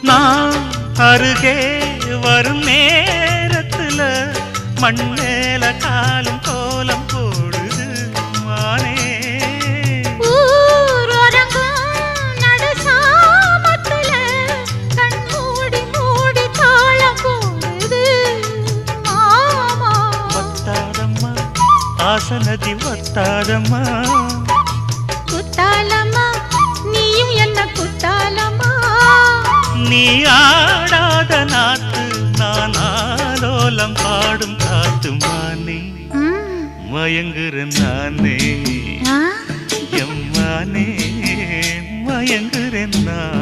நான் அருகே வரும் நேரத்துல மண்ணேல காலும் கோலம் போடுது மானே. ஆசனதி வத்தாதம்மா குத்தாலம்மா நீயும் என்ன குத்தாலம்மா. நீ ஆடாத நாத்து நான் ஆலோலம் பாடும் காத்து மானே. மயங்குறேன் நானே எம்மானே மயங்குறேன் நான்.